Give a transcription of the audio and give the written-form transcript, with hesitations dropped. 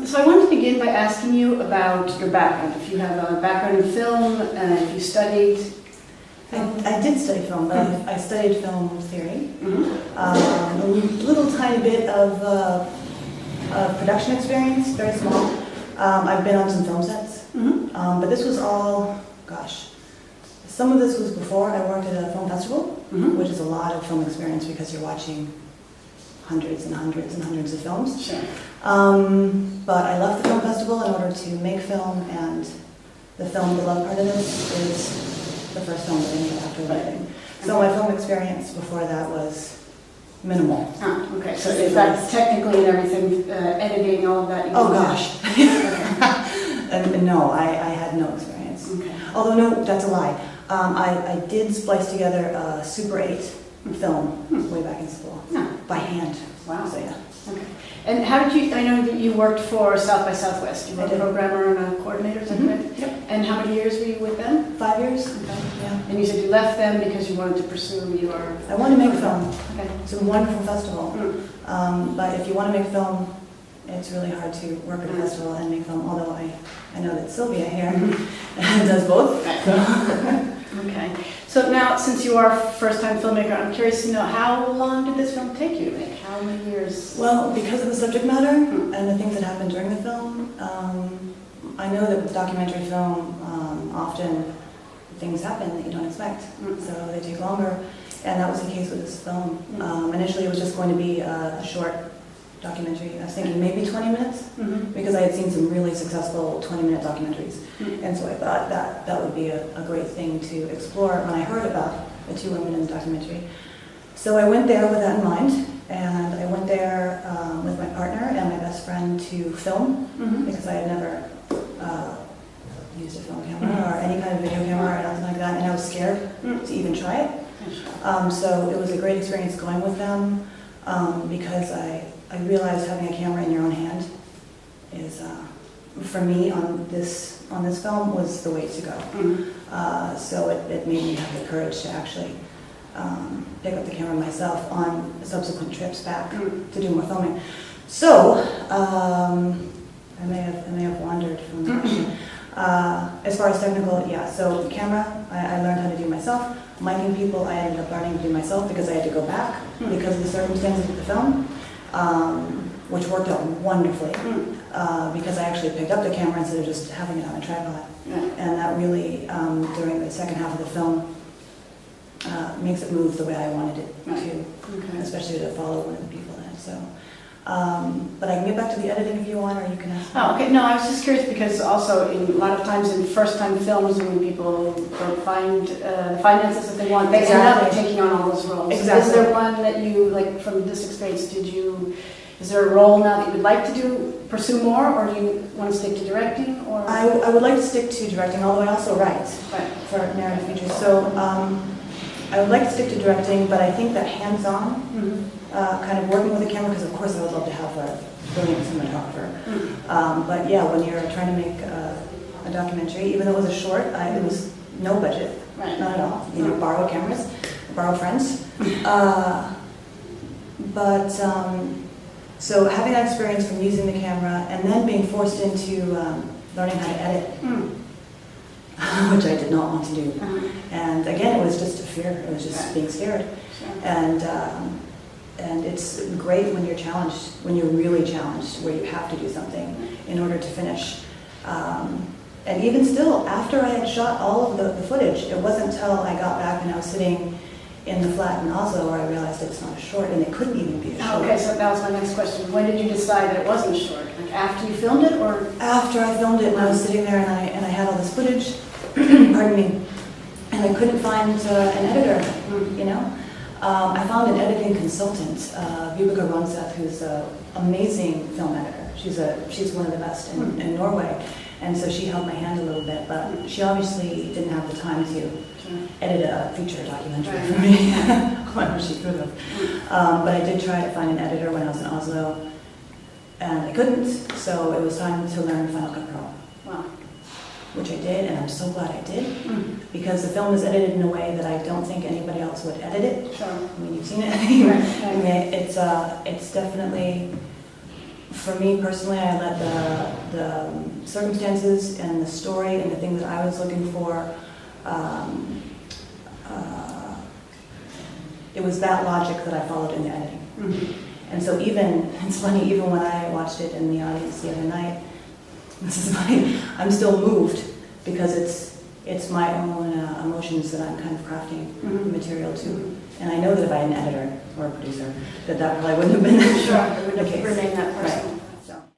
So I wanted to begin by asking you about your background. If you have a background in film, if you studied. I did study film, but I studied film theory. A little tiny bit of production experience, very small. I've been on some film sets, but this was all, gosh, some of this was before I worked at a film festival, which is a lot of film experience because you're watching hundreds and hundreds and hundreds of films. Sure. But I left the film festival in order to make film, and the film, the love part of this, is the first film that I made after leaving. So my film experience before that was minimal. Oh, okay. So is that technically and everything, editing, all of that? You Oh gosh. Okay. And no, I had no experience. Okay. Although no, that's a lie. I did splice together a Super 8 film way back in school by hand. Wow. So yeah. Okay. And how did you? I know that you worked for South by Southwest. You were a programmer and a coordinator, is that correct? Yep. And how many years were you with them? 5 years. Okay. Yeah. And you said you left them because you wanted to pursue your. I wanted to make film. Okay. It's a wonderful festival. But if you want to make film, it's really hard to work at a festival and make film. Although I know that Sylvia here does both. So. Okay. So now, since you are a first-time filmmaker, I'm curious to know, how long did this film take you to make? How many years? Well, because of the subject matter and the things that happened during the film, I know that with documentary film, often things happen that you don't expect, so they take longer, and that was the case with this film. Initially, it was just going to be a short documentary. I was thinking maybe 20 minutes, because I had seen some really successful 20-minute documentaries, and so I thought that would be a great thing to explore when I heard about the two women in the documentary. So I went there with that in mind, and I went there with my partner and my best friend to film, because I had never used a film camera or any kind of video camera or nothing like that, and I was scared to even try it. So it was a great experience going with them, because I realized having a camera in your own hand is, for me on this film, was the way to go. So it made me have the courage to actually pick up the camera myself on subsequent trips back to do more filming. So I may have wandered from the question. As far as technical, yeah. So the camera, I learned how to do myself. Miking people, I ended up learning to do myself because I had to go back because of the circumstances of the film. Which worked out wonderfully because I actually picked up the camera instead of just having it on a tripod. And that really, during the second half of the film, makes it move the way I wanted it to, especially to follow one of the people in it. So, but I can get back to the editing if you want, or you can ask me. Oh, okay. No, I was just curious because also a lot of times in first-time films, when people don't find the finances that they want, they end up taking on all those roles. Exactly. Is there one that you, like from this experience, is there a role now that you would like to pursue more, or do you want to stick to directing? Or I would like to stick to directing, although I also write for narrative features. So I would like to stick to directing, but I think that hands-on, kind of working with a camera, because of course I would love to have a brilliant cinematographer. But yeah, when you're trying to make a documentary, even though it was a short, it was no budget, not at all. You know, borrow cameras, borrow friends. So having that experience from using the camera and then being forced into learning how to edit, which I did not want to do. And again, it was just a fear. It was just being scared. And it's great when you're challenged, when you're really challenged, where you have to do something in order to finish. And even still, after I had shot all of the footage, it wasn't until I got back and I was sitting in the flat in Oslo where I realized it's not a short, and it couldn't even be a short. Okay, so that was my next question. When did you decide that it wasn't a short? Like after you filmed it, or? After I filmed it, when I was sitting there and I had all this footage, pardon me, and I couldn't find an editor, you know? I found an editing consultant, Vibeke Ronseth, who's an amazing film editor. She's one of the best in Norway, and so she held my hand a little bit, but she obviously didn't have the time to edit a feature documentary for me. Whatever she could have. But I did try to find an editor when I was in Oslo, and I couldn't, so it was time to learn Final Cut Pro. Wow. Which I did, and I'm so glad I did, because the film is edited in a way that I don't think anybody else would edit it. Sure. I mean, you've seen it. I mean, it's definitely for me personally, I let the circumstances and the story and the things that I was looking for, it was that logic that I followed in the editing. Mm-hmm. And so even, it's funny, even when I watched it in the audience the other night, this is funny, I'm still moved because it's my own emotions that I'm kind of crafting the material to. And I know that if I had an editor or a producer, that probably wouldn't have been Sure, it would the have case. remained that Right. person.